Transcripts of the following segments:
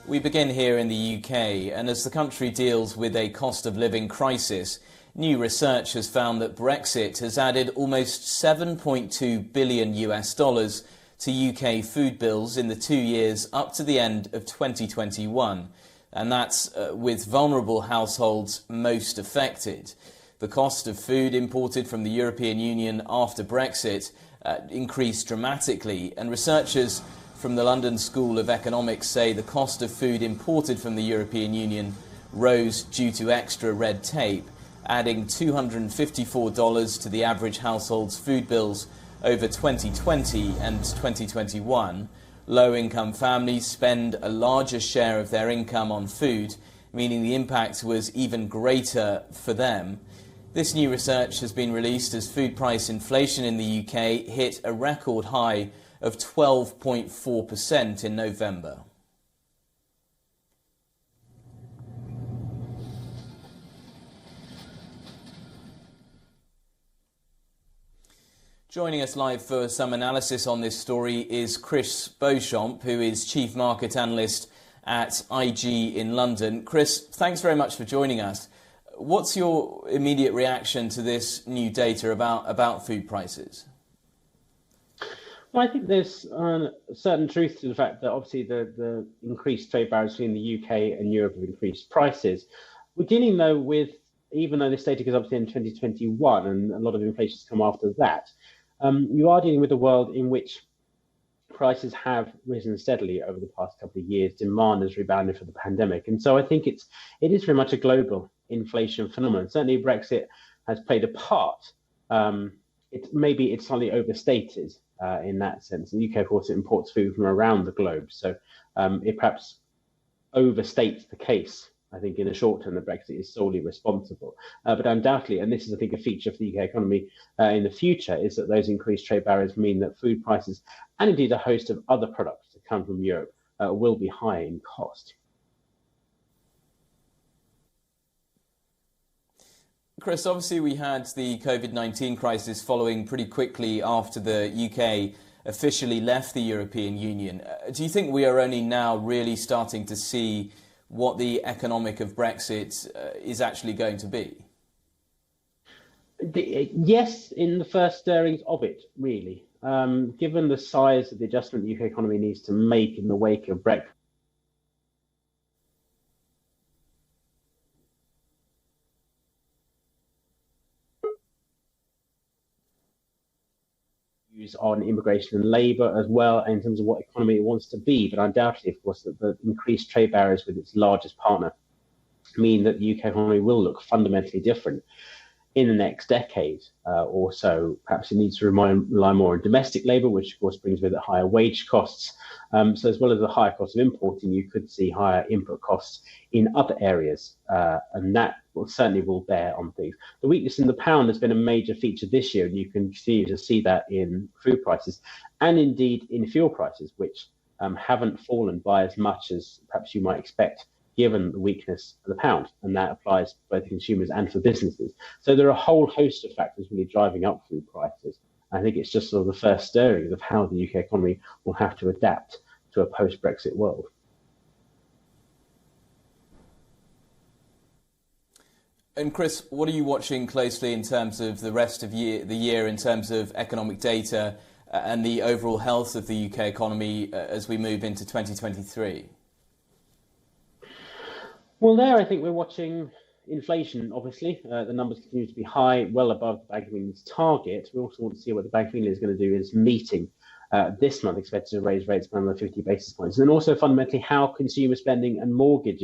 We begin here in the UK, and as the country deals with a cost of living crisis, new research has found that Brexit has added almost 7.2 billion US dollars to UK food bills in the 2 years up to the end of 2021, and that's with vulnerable households most affected. The cost of food imported from the European Union after Brexit increased dramatically, and researchers from the London School of Economics say the cost of food imported from the European Union rose due to extra red tape, adding $254 to the average household's food bills over 2020 and 2021. Low-income families spend a larger share of their income on food, meaning the impact was even greater for them. This new research has been released as food price inflation in the UK hit a record high of 12.4% in November. Joining us live for some analysis on this story is Chris Beauchamp, who is Chief Market Analyst at IG in London. Chris, thanks very much for joining us. What's your immediate reaction to this new data about food prices? Well, I think there's a certain truth to the fact that obviously the increased trade barriers between the UK and Europe have increased prices. We're dealing though with, even though this data goes obviously in 2021 and a lot of inflation has come after that, you are dealing with a world in which prices have risen steadily over the past couple of years. Demand has rebounded for the pandemic. And so I think it is very much a global inflation phenomenon. Certainly Brexit has played a part. Maybe it's slightly overstated in that sense. The UK, of course, imports food from around the globe. So it perhaps overstates the case, I think, in the short term, that Brexit is solely responsible. But undoubtedly, and this is, I think, a feature of the UK economy in the future, is that those increased trade barriers mean that food prices, and indeed a host of other products that come from Europe, will be high in cost. Chris, obviously we had the COVID-19 crisis following pretty quickly after the UK officially left the European Union. Do you think we are only now really starting to see what the economic of Brexit is actually going to be? Yes, in the first stirrings of it, really. Given the size of the adjustment the UK economy needs to make in the wake of Brexit, on immigration and labour as well, in terms of what economy it wants to be. But undoubtedly, of course, that the increased trade barriers with its largest partner mean that the UK economy will look fundamentally different in the next decade or so. Perhaps it needs to rely more on domestic labour, which of course brings with it higher wage costs. So as well as the higher cost of importing, you could see higher input costs in other areas, and that certainly will bear on things. The weakness in the pound has been a major feature this year, and you can continue to see that in food prices and indeed in fuel prices, which haven't fallen by as much as perhaps you might expect, given the weakness of the pound, and that applies both to consumers and for businesses. So there are a whole host of factors really driving up food prices. I think it's just sort of the first stirrings of how the UK economy will have to adapt to a post-Brexit world. And Chris, what are you watching closely in terms of the rest of the year in terms of economic data and the overall health of the UK economy as we move into 2023? Well, there I think we're watching inflation, obviously. The numbers continue to be high, well above the Bank of England's target. We also want to see what the Bank of England is going to do in its meeting this month, expected to raise rates by another 50 basis points. And then also fundamentally how consumer spending and mortgage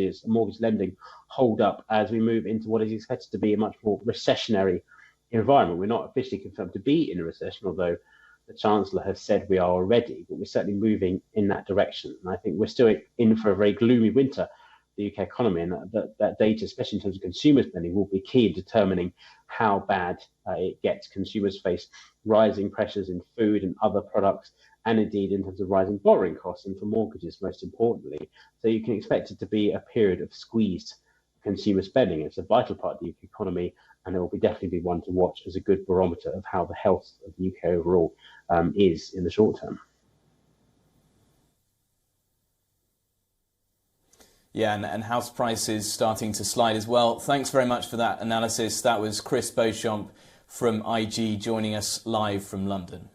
lending hold up as we move into what is expected to be a much more recessionary environment. We're not officially confirmed to be in a recession, although the Chancellor has said we are already, but we're certainly moving in that direction. And I think we're still in for a very gloomy winter, the UK economy, and that data, especially in terms of consumer spending, will be key in determining how bad it gets. Consumers face rising pressures in food and other products, and indeed in terms of rising borrowing costs and for mortgages, most importantly. So you can expect it to be a period of squeezed consumer spending. It's a vital part of the UK economy, and it will definitely be one to watch as a good barometer of how the health of the UK overall is in the short term. Yeah, and house prices starting to slide as well. Thanks very much for that analysis. That was Chris Beauchamp from IG joining us live from London.